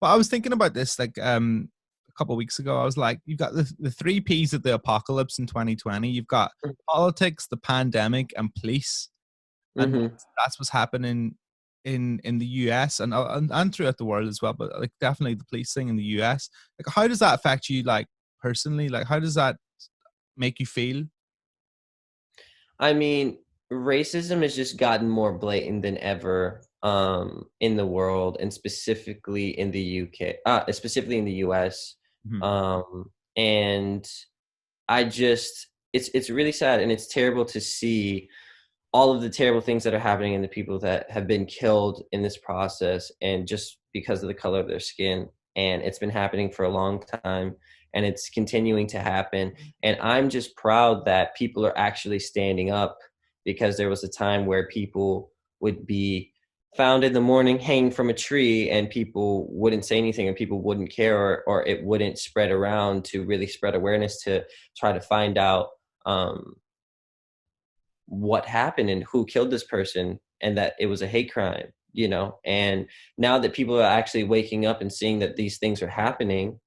But I was thinking about this like a couple of weeks ago. I was like, you've got the three P's of the apocalypse in 2020. You've got politics, the pandemic, and police, and Hmm. that's what's happening in the US and throughout the world as well. But like definitely the police thing in the US. Like, how does that affect you, like personally? Like, how does that make you feel? I mean, racism has just gotten more blatant than ever in the world, and specifically in the UK, specifically in the US. Mhm. And I just, it's really sad, and it's terrible to see all of the terrible things that are happening and the people that have been killed in this process, and just because of the color of their skin. And it's been happening for a long time, and it's continuing to happen. And I'm just proud that people are actually standing up, because there was a time where people would be found in the morning hanging from a tree, and people wouldn't say anything, and people wouldn't care, or it wouldn't spread around to really spread awareness to try to find out what happened and who killed this person, and that it was a hate crime, and now that people are actually waking up and seeing that these things are happening,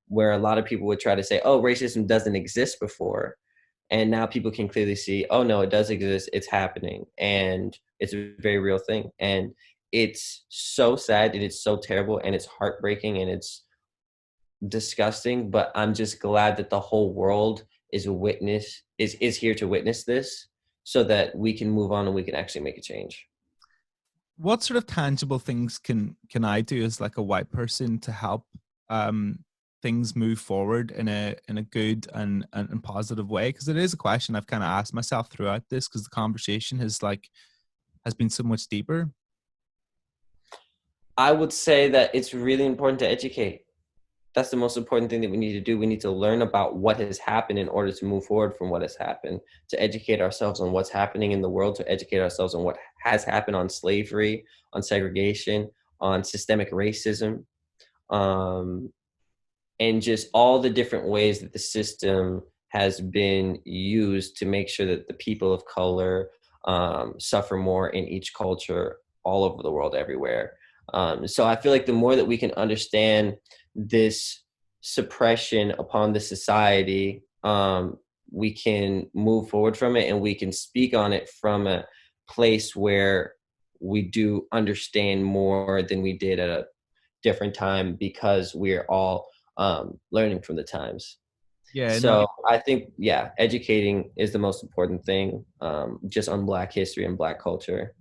where a lot of people would try to say, oh, racism doesn't exist before, and now people can clearly see, oh no, it does exist, it's happening, and it's a very real thing. And it's so sad, and it's so terrible, and it's heartbreaking, and it's disgusting, but I'm just glad that the whole world is here to witness this, so that we can move on and we can actually make a change. What sort of tangible things can I do as like a white person to help um things move forward in a good and positive way? Because it is a question I've kind of asked myself throughout this, because the conversation has been so much deeper. I would say that it's really important to educate. That's the most important thing that we need to do. We need to learn about what has happened in order to move forward from what has happened, to educate ourselves on what's happening in the world, to educate ourselves on what has happened, on slavery, on segregation, on systemic racism, um, and just all the different ways that the system has been used to make sure that the people of color suffer more in each culture, all over the world, everywhere. So I feel like the more that we can understand this suppression upon the society, we can move forward from it, and we can speak on it from a place where we do understand more than we did at a different time, because we're all learning from the times. Yeah, no, So I think, yeah, educating is the most important thing, just on Black history and Black culture.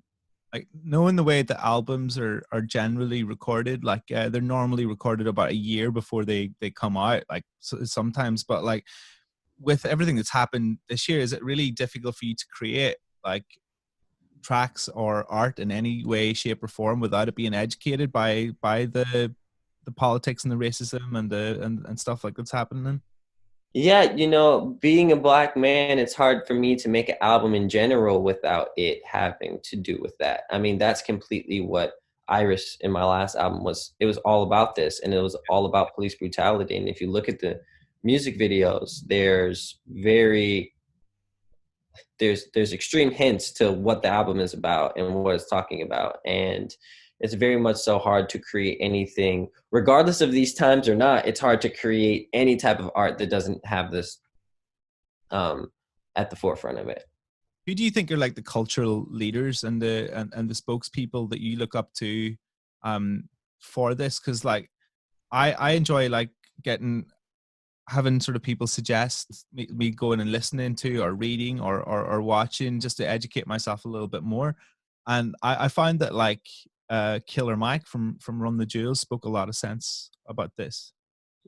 like knowing the way the albums are generally recorded, like they're normally recorded about a year before they come out, like sometimes. But like with everything that's happened this year, is it really difficult for you to create like tracks or art in any way, shape, or form without it being educated by the politics and the racism and and stuff like that's happening? Yeah, being a Black man, it's hard for me to make an album in general without it having to do with that. I mean, that's completely what Iris in my last album was. It was all about this, and it was all about police brutality. And if you look at the music videos, there's extreme hints to what the album is about and what it's talking about. And it's very much so hard to create anything, regardless of these times or not. It's hard to create any type of art that doesn't have this um, at the forefront of it. Who do you think are like the cultural leaders and and the spokespeople that you look up to um for this? Because like I enjoy like getting having sort of people suggest me going and listening to or reading or watching just to educate myself a little bit more. And I find that like Killer Mike from Run the Jewels spoke a lot of sense about this.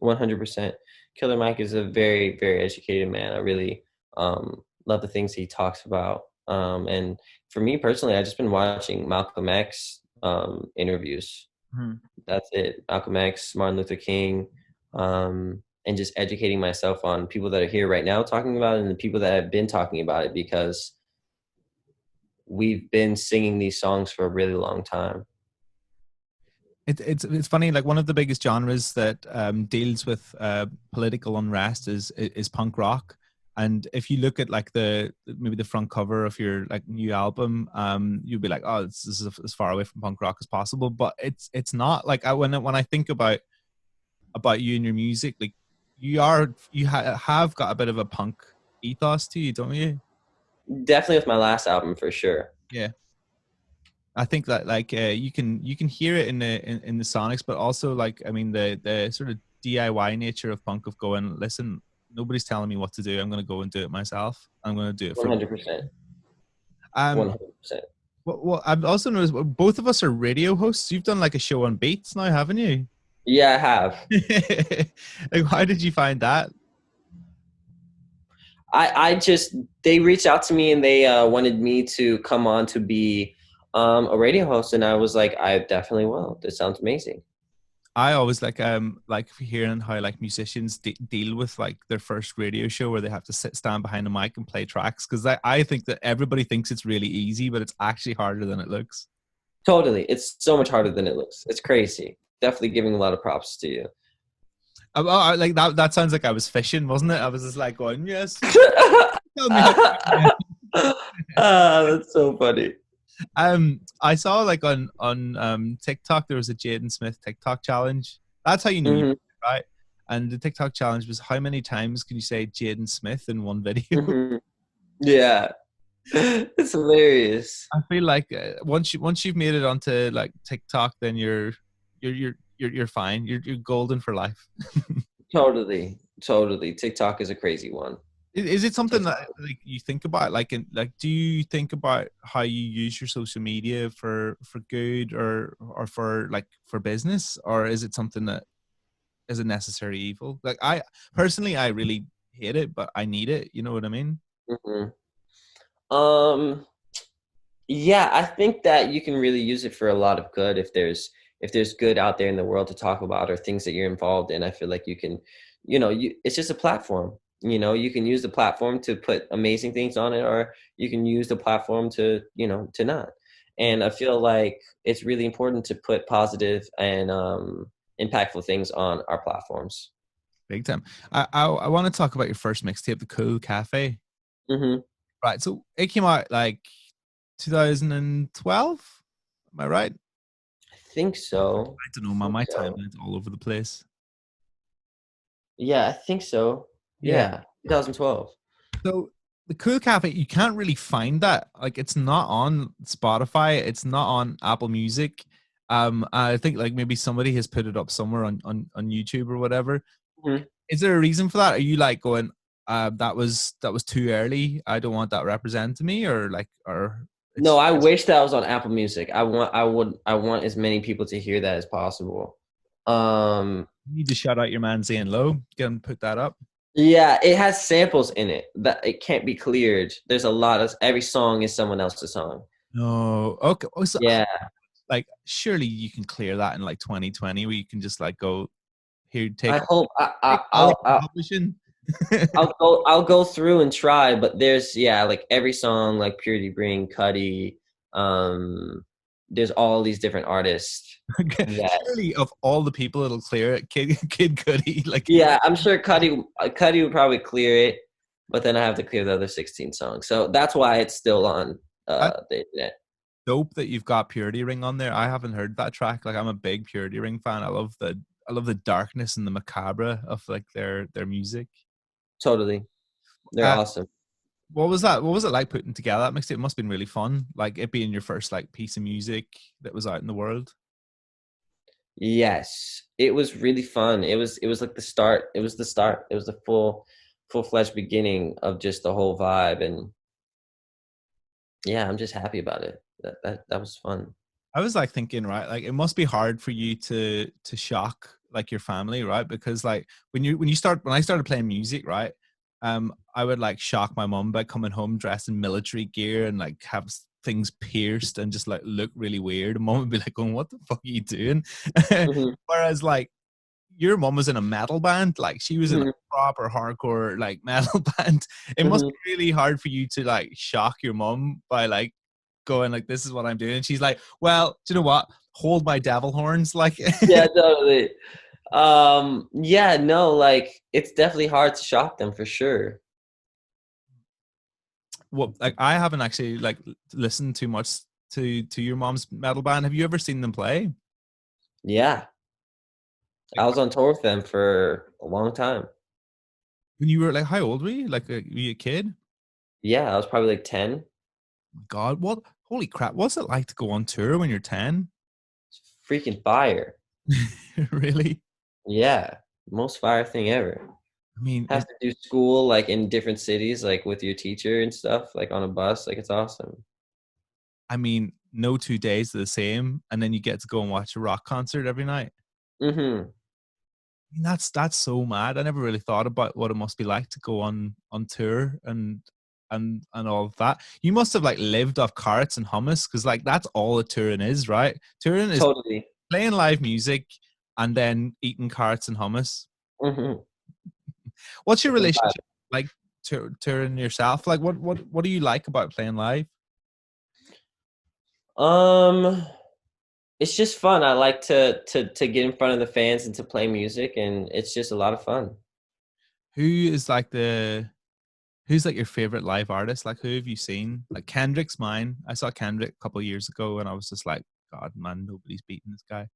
100%. Killer Mike is a very, very educated man. I really love the things he talks about. And for me personally, I've just been watching Malcolm X interviews. Mhm. That's it. Malcolm X, Martin Luther King, and just educating myself on people that are here right now talking about it, and the people that have been talking about it, because we've been singing these songs for a really long time. It's funny, like one of the biggest genres that deals with political unrest is punk rock. And if you look at like maybe the front cover of your like new album, you'll be like, oh, this is as far away from punk rock as possible. But it's not. Like when I think about you and your music, like have got a bit of a punk ethos to you, don't you? Definitely with my last album for sure. Yeah. I think that like you can hear it in the sonics, but also like I mean the sort of DIY nature of punk, of going, listen, nobody's telling me what to do. I'm going to go and do it myself. I'm going to do it for 100%. um 100%. well, I've also noticed both of us are radio hosts. You've done like a show on Beats now, haven't you? Yeah, I have. Like, how did you find that? I just, they reached out to me and they wanted me to come on to be a radio host, and I was like, I definitely will. This sounds amazing. I always like hearing how like musicians deal with like their first radio show where they have to stand behind a mic and play tracks, because I think that everybody thinks it's really easy, but it's actually harder than it looks. Totally. It's so much harder than it looks. It's crazy. Definitely giving a lot of props to you. Like that sounds like I was fishing, wasn't it? I was just like going, yes. Tell me how That's so funny. I saw like on TikTok there was a Jaden Smith TikTok challenge. That's how you know you did it, right? And the TikTok challenge was, how many times can you say Jaden Smith in one video? Yeah. It's hilarious. I feel like once you've made it onto like TikTok, then you're fine. You're golden for life. Totally. Totally. TikTok is a crazy one. Is it something that like you think about? Like, do you think about how you use your social media for good or for like for business, or is it something that is a necessary evil? Like I personally, I really hate it, but I need it. You know what I mean? Yeah, I think that you can really use it for a lot of good if there's good out there in the world to talk about, or things that you're involved in. I feel like you can, it's just a platform. You can use the platform to put amazing things on it, or you can use the platform to not. And I feel like it's really important to put positive and impactful things on our platforms. Big time. I want to talk about your first mixtape, The Cool Cafe. Right. So it came out like 2012. Am I right? I think so. I don't know, man. My timeline's all over the place. Yeah, I think so. Yeah, 2012. So the Cool Cafe, you can't really find that. Like, it's not on Spotify. It's not on Apple Music. I think like maybe somebody has put it up somewhere on YouTube or whatever. Is there a reason for that? Are you like going, that was too early, I don't want that represented to me, or like, or no, I wish that was on Apple Music. I want as many people to hear that as possible. You need to shout out your man Zane Lowe. Get him to put that up. Yeah, it has samples in it that it can't be cleared. There's a lot of, every song is someone else's song. No, okay. Oh, so, yeah, like surely you can clear that in like 2020, where you can just like go here, take. I hope I'll go through and try, but there's like every song, like Purity Bring, Cudi, there's all these different artists. Surely of all the people it'll clear it, Kid Cudi, like, yeah, I'm sure Cudi would probably clear it, but then I have to clear the other 16 songs, so that's why it's still on the internet. Dope that you've got Purity Ring on there. I haven't heard that track. Like, I'm a big Purity Ring fan. I love the darkness and the macabre of like their music. Totally. They're awesome. What was that? What was it like putting together that mixtape? It must have been really fun. Like it being your first like piece of music that was out in the world. Yes, it was really fun. It was like the start. It was the start. It was the full-fledged beginning of just the whole vibe. And yeah, I'm just happy about it. That was fun. I was like thinking, right, like it must be hard for you to shock like your family, right? Because like when I started playing music, right, I would like shock my mom by coming home dressed in military gear and like have things pierced and just like look really weird. And mom would be like, going, what the fuck are you doing? Whereas like your mom was in a metal band, like she was in a proper hardcore like metal band. It must be really hard for you to like shock your mom by like going like, this is what I'm doing. And she's like, well, do you know what? Hold my devil horns. Like, yeah, totally. Yeah, no, like it's definitely hard to shock them for sure. what like I haven't actually like listened too much to your mom's metal band. Have you ever seen them play? Yeah, I Like was on tour with them for a long time. when you were like, how old were you? Like, were you a kid? Yeah, I was probably like 10. God, what? Holy crap! What's it like to go on tour when you're 10? Freaking fire. Really? Yeah, most fire thing ever. I mean, Have to do school like in different cities, like with your teacher and stuff, like on a bus. Like it's awesome. no 2 days are the same, and then you get to go and watch a rock concert every night. Mm-hmm. I mean, that's so mad. I never really thought about what it must be like to go on tour and all of that. You must have like lived off carrots and hummus because like that's all a touring is, right? Touring is Totally. playing live music and then eating carrots and hummus. Mm-hmm. What's your Freaking fire. relationship like touring yourself? Like what do you like about playing live? Um, it's just fun. I like to get in front of the fans and to play music, and it's just a lot of fun. Who is like the Who's like your favorite live artist? Like who have you seen? Like Kendrick's mine. I saw Kendrick a couple of years ago and I was just like, God, man, nobody's beating this guy.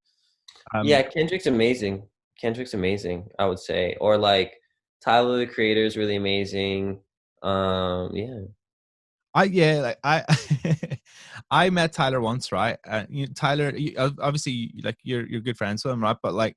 Yeah, Um, Kendrick's amazing. Kendrick's amazing, I would say. Or like Tyler the Creator is really amazing. Yeah. I yeah, like I I met Tyler once, right? Tyler, obviously, like you're good friends with him, right? But like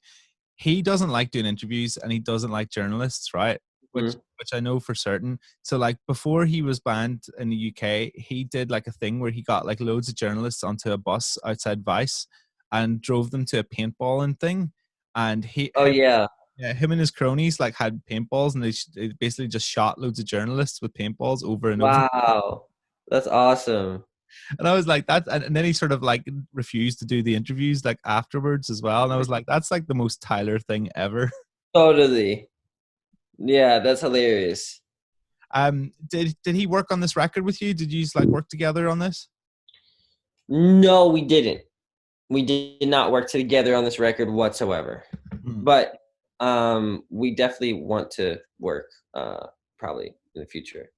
he doesn't like doing interviews and he doesn't like journalists, right? Which Mhm. which I know for certain. So like before he was banned in the UK, he did like a thing where he got like loads of journalists onto a bus outside Vice and drove them to a paintballing thing. And Oh yeah. yeah, him and his cronies like had paintballs and they basically just shot loads of journalists with paintballs over and over. Wow. That's awesome. And I was like, that. And then he sort of like refused to do the interviews like afterwards as well. And I was like, that's like the most Tyler thing ever. Totally. Yeah, that's hilarious. Did he work on this record with you? Did you like work together on this? No, we didn't. We did not work together on this record whatsoever. Hmm. But we definitely want to work probably in the future.